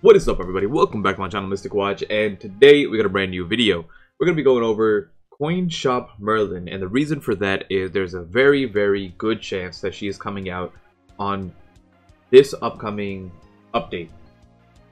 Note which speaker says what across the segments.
Speaker 1: What is up, everybody? Welcome back to my channel, Mystic Watch, and today we got a brand new video. We're going to be going over Coin Shop Merlin, and the reason for that is there's a very good chance that she is coming out on this upcoming update.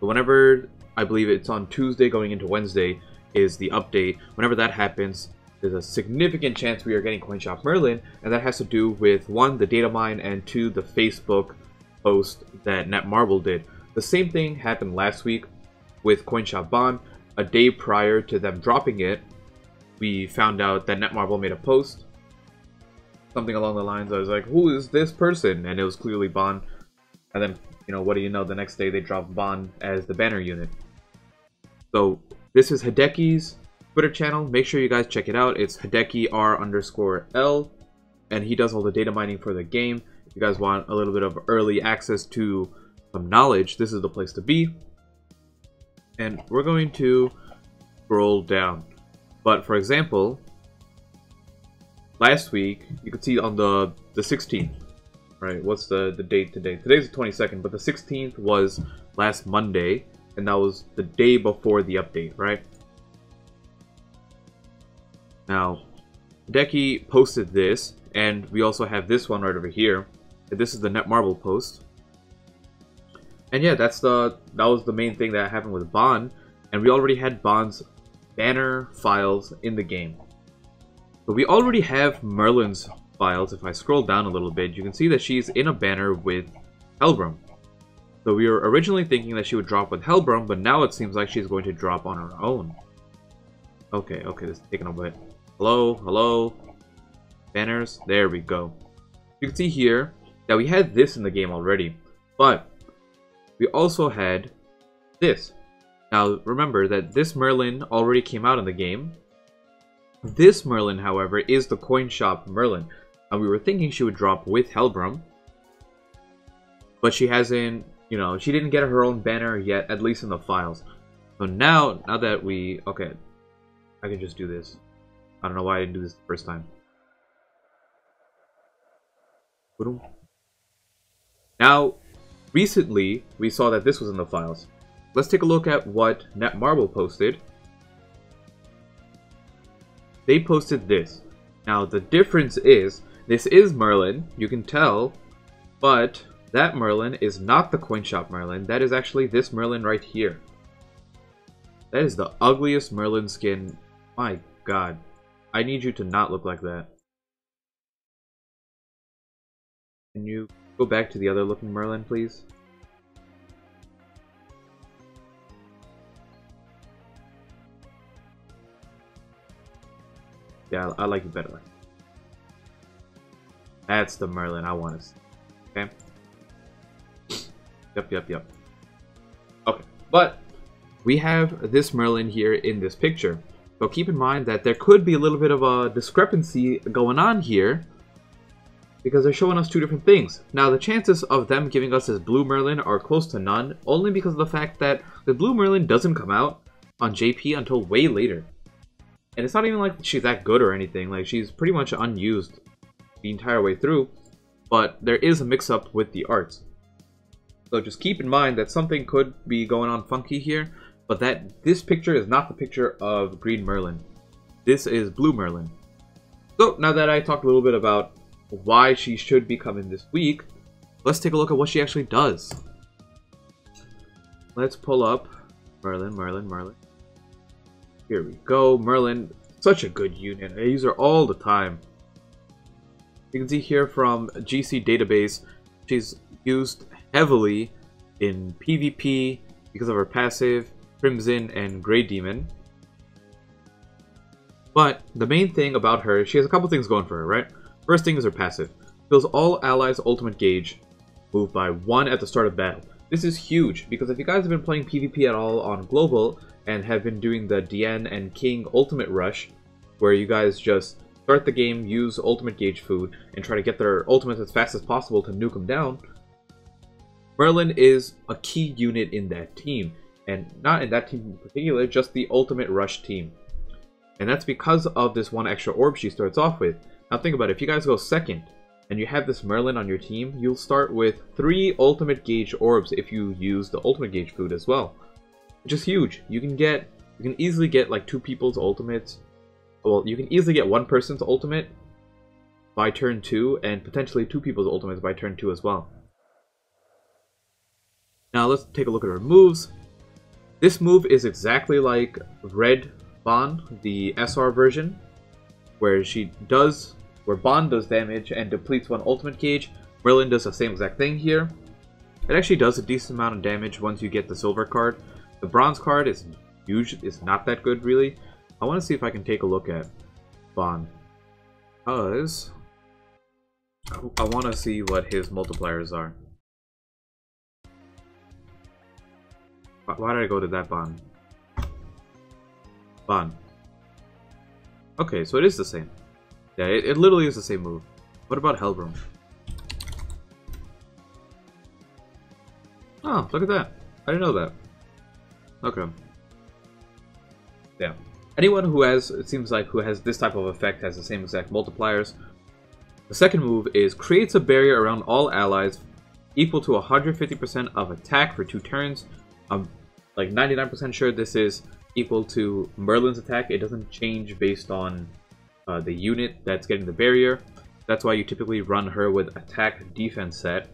Speaker 1: So whenever, I believe it's on Tuesday going into Wednesday, is the update. Whenever that happens, there's a significant chance we are getting Coin Shop Merlin, and that has to do with, one, the data mine, and two, the Facebook post that Netmarble did. The same thing happened last week with CoinShop Bond. A day prior to them dropping it, we found out that Netmarble made a post. Something along the lines, I was like, who is this person? And it was clearly Bond. And then, you know, what do you know, the next day they dropped Bond as the banner unit. So, this is Hideki's Twitter channel. Make sure you guys check it out. It's HidekiR_L. And he does all the data mining for the game. If you guys want a little bit of early access to some knowledge, this is the place to be. And we're going to scroll down. But for example, last week you could see on the 16th, right? What's the date today? Today's the 22nd, but the 16th was last Monday, and that was the day before the update, right? Now, Hideki posted this, and we also have this one right over here. This is the Netmarble post. And yeah, that was the main thing that happened with Bond, and we already had Bond's banner files in the game. But we already have Merlin's files. If I scroll down a little bit, you can see that she's in a banner with Helbram. So we were originally thinking that she would drop with Helbram, but now it seems like she's going to drop on her own. Okay, this is taking a bit. Hello? Banners? There we go. You can see here that we had this in the game already, but we also had this. Now, remember that this Merlin already came out in the game. This Merlin, however, is the Coin Shop Merlin. And we were thinking she would drop with Helbram. But she hasn't, you know, she didn't get her own banner yet, at least in the files. So now that we... Okay, I can just do this. I don't know why I didn't do this the first time. Now, recently, we saw that this was in the files. Let's take a look at what Netmarble posted. They posted this. Now, the difference is, this is Merlin, you can tell, but that Merlin is not the Coin Shop Merlin. That is actually this Merlin right here. That is the ugliest Merlin skin. My god. I need you to not look like that. Can you go back to the other looking Merlin, please? Yeah, I like it better. That's the Merlin I want to see. Okay? Yep. Okay, but we have this Merlin here in this picture. So keep in mind that there could be a little bit of a discrepancy going on here, because they're showing us two different things. Now, the chances of them giving us this blue Merlin are close to none, only because of the fact that the blue Merlin doesn't come out on JP until way later. And it's not even like she's that good or anything. Like, she's pretty much unused the entire way through, but there is a mix-up with the arts. So just keep in mind that something could be going on funky here, but that this picture is not the picture of Green Merlin. This is Blue Merlin. So, now that I talked a little bit about why she should be coming this week, let's take a look at what she actually does. Let's pull up Merlin. Here we go. Merlin, such a good unit. I use her all the time. You can see here from GC database, she's used heavily in PvP because of her passive, Crimson and Grey Demon. But the main thing about her, she has a couple things going for her, right? First thing is her passive. Fills all allies' ultimate gauge move by 1 at the start of battle. This is huge, because if you guys have been playing PvP at all on Global, and have been doing the Dian and King ultimate rush, where you guys just start the game, use ultimate gauge food, and try to get their ultimates as fast as possible to nuke them down, Merlin is a key unit in that team. And not in that team in particular, just the ultimate rush team. And that's because of this one extra orb she starts off with. Now think about it, if you guys go second, and you have this Merlin on your team, you'll start with 3 ultimate gauge orbs if you use the ultimate gauge food as well, which is huge. You can easily get like 2 people's ultimates. Well, you can easily get 1 person's ultimate by turn 2, and potentially 2 people's ultimates by turn 2 as well. Now let's take a look at her moves. This move is exactly like Red Bond, the SR version, where Bond does damage and depletes 1 ultimate gauge. Merlin does the same exact thing here. It actually does a decent amount of damage once you get the silver card. The bronze card is not that good really. I want to see if I can take a look at Bond, because I want to see what his multipliers are. Why did I go to that Bond? Bond. Okay, so it is the same. Yeah, it literally is the same move. What about Hellbroom? Oh, look at that. I didn't know that. Okay. Yeah. Anyone who has, it seems like, who has this type of effect has the same exact multipliers. The second move is creates a barrier around all allies equal to 150% of attack for 2 turns. I'm like 99% sure this is equal to Merlin's attack. It doesn't change based on the unit that's getting the barrier. That's why you typically run her with attack defense set.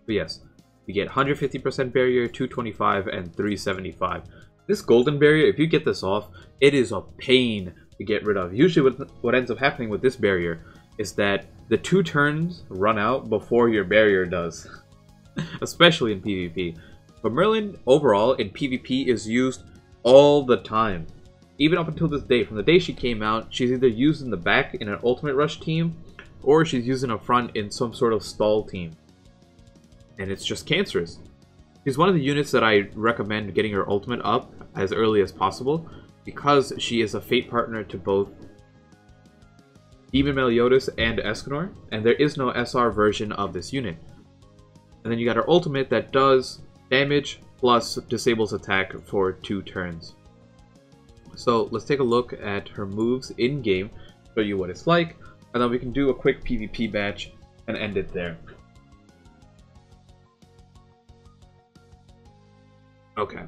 Speaker 1: But yes, you get 150% barrier, 225, and 375. This golden barrier, if you get this off, it is a pain to get rid of. Usually what ends up happening with this barrier is that the 2 turns run out before your barrier does. Especially in PvP. But Merlin, overall, in PvP is used all the time. Even up until this day. From the day she came out, she's either used in the back in an ultimate rush team, or she's used in a front in some sort of stall team. And it's just cancerous. She's one of the units that I recommend getting her ultimate up as early as possible, because she is a fate partner to both Demon Meliodas and Escanor, and there is no SR version of this unit. And then you got her ultimate that does damage plus disables attack for 2 turns. So let's take a look at her moves in-game, show you what it's like, and then we can do a quick PvP match and end it there. Okay.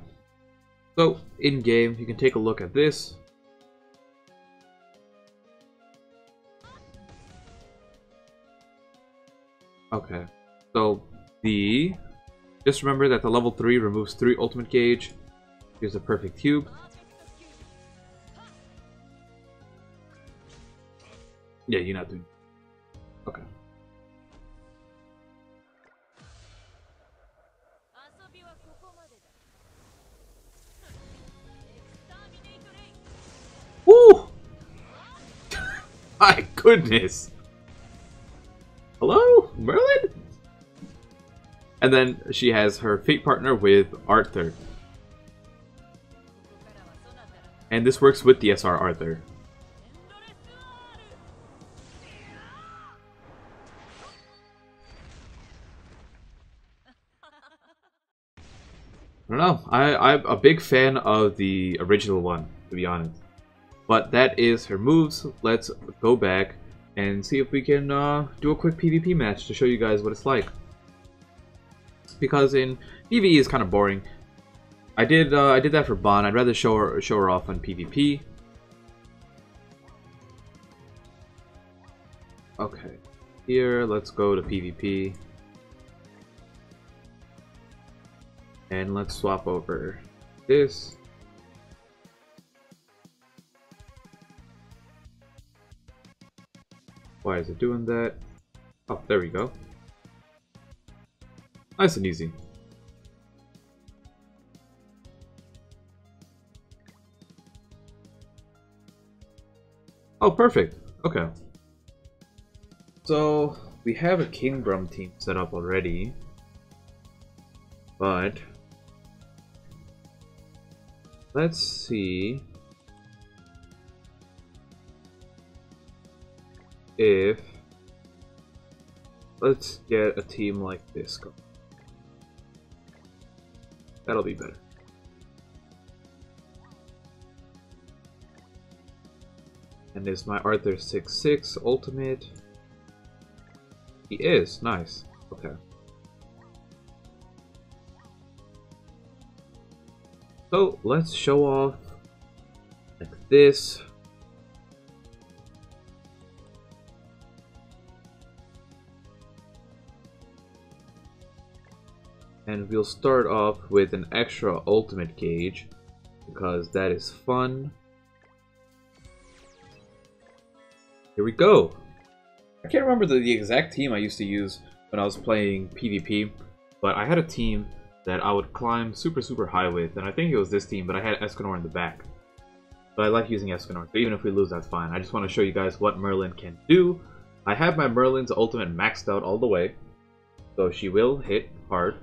Speaker 1: So, in-game, you can take a look at this. Okay. So, just remember that the level 3 removes 3 ultimate gauge. Here's a perfect cube. Yeah, you're not doing. Okay. Woo! My goodness. Hello, Merlin? And then she has her fate partner with Arthur. And this works with the SR Arthur. I don't know. I'm a big fan of the original one, to be honest. But that is her moves. Let's go back and see if we can do a quick PvP match to show you guys what it's like. Because in PvE is kind of boring. I did that for Bond. I'd rather show her off on PvP. Okay, here let's go to PvP. And let's swap over this. Why is it doing that? Oh, there we go. Nice and easy. Oh, perfect. Okay. So, we have a Kingdom team set up already. But let's see if let's get a team like this going. That'll be better. And there's my Arthur 6/6 ultimate. He is. Nice. Okay. So, let's show off like this. And we'll start off with an extra ultimate gauge, because that is fun. Here we go! I can't remember the exact team I used to use when I was playing PvP, but I had a team that I would climb super high with, and I think it was this team, but I had Escanor in the back. But I like using Escanor, so even if we lose, that's fine. I just want to show you guys what Merlin can do. I have my Merlin's ultimate maxed out all the way, so she will hit hard.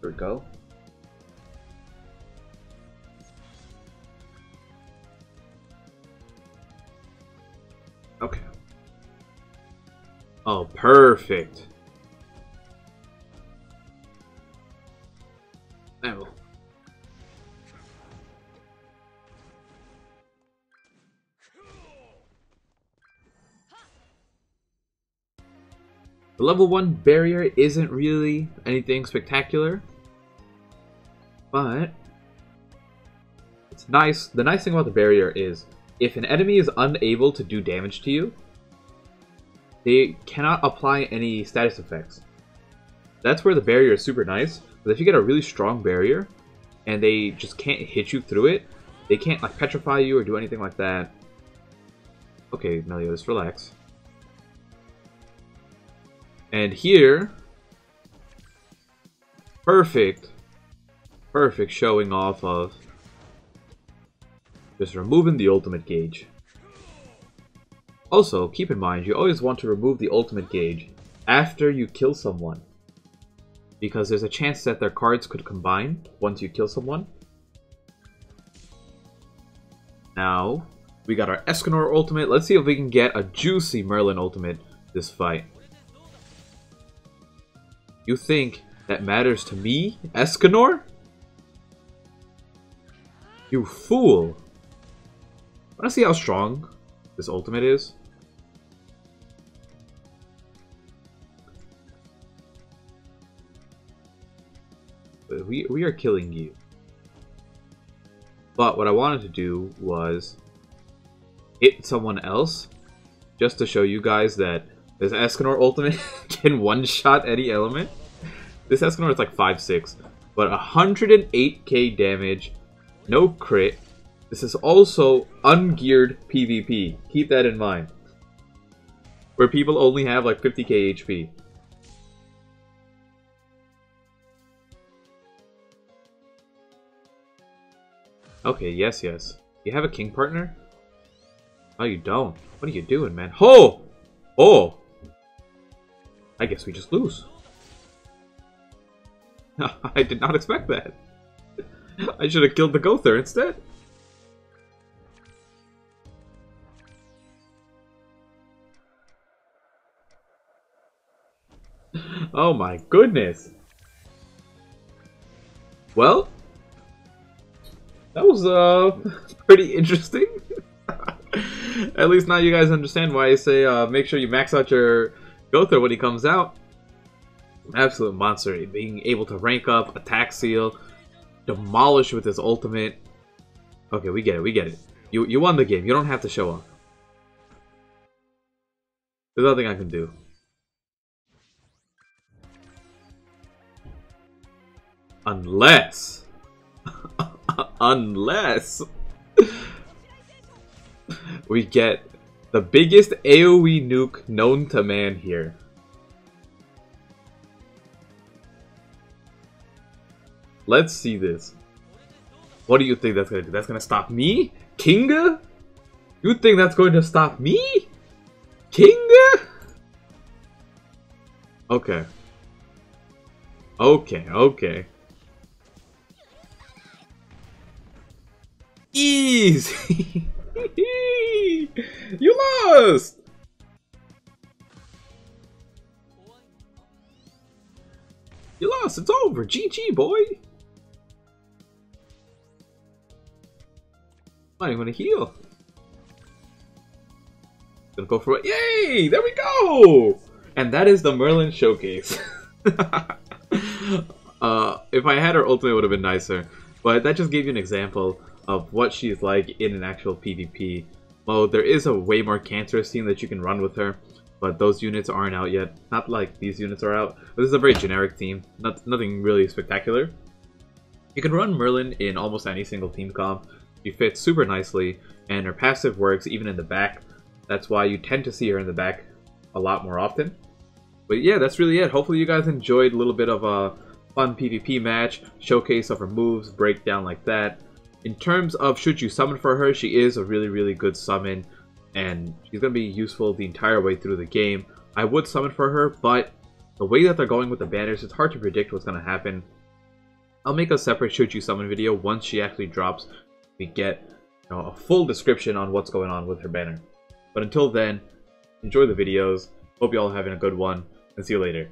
Speaker 1: There we go. Okay. Oh, perfect. Now. The level 1 barrier isn't really anything spectacular, but it's nice. The nice thing about the barrier is if an enemy is unable to do damage to you, they cannot apply any status effects. That's where the barrier is super nice. But if you get a really strong barrier and they just can't hit you through it, they can't like petrify you or do anything like that. Okay, Meliodas, relax. And here, perfect showing off of just removing the ultimate gauge. Also, keep in mind, you always want to remove the ultimate gauge after you kill someone, because there's a chance that their cards could combine once you kill someone. Now, we got our Escanor ultimate. Let's see if we can get a juicy Merlin ultimate this fight. You think that matters to me, Escanor? You fool! Wanna see how strong this ultimate is? We are killing you. But what I wanted to do was hit someone else, just to show you guys that this Escanor ultimate can one-shot any element. This Escanor is like 5'6", but 108k damage, no crit. This is also ungeared PvP. Keep that in mind. Where people only have like 50k HP. Okay, yes. You have a king partner? Oh, you don't. What are you doing, man? Oh! Oh! I guess we just lose. I did not expect that. I should have killed the Gother instead. Oh my goodness. Well, that was pretty interesting. At least now you guys understand why I say make sure you max out your Gother when he comes out. Absolute monster, being able to rank up, attack seal, demolish with his ultimate. Okay, we get it. You won the game. You don't have to show off. There's nothing I can do. Unless we get the biggest AoE nuke known to man here. Let's see this. What do you think that's gonna do? That's gonna stop me? Kinga? You think that's going to stop me? Kinga? Okay. Okay. Easy! You lost! You lost, it's over. GG, boy! I want to heal. Gonna go for it. Yay! There we go! And that is the Merlin showcase. If I had her ultimate, it would have been nicer. But that just gave you an example of what she's like in an actual PvP mode. There is a way more cancerous team that you can run with her, but those units aren't out yet. Not like these units are out. But this is a very generic team. Nothing really spectacular. You can run Merlin in almost any single team comp. She fits super nicely, and her passive works even in the back. That's why you tend to see her in the back a lot more often. But yeah, that's really it. Hopefully you guys enjoyed a little bit of a fun PvP match, showcase of her moves, breakdown like that. In terms of should you summon for her, she is a really, really good summon, and she's going to be useful the entire way through the game. I would summon for her, but the way that they're going with the banners, it's hard to predict what's going to happen. I'll make a separate should you summon video once she actually drops. We get a full description on what's going on with her banner. But until then, enjoy the videos. Hope you all are having a good one, and see you later.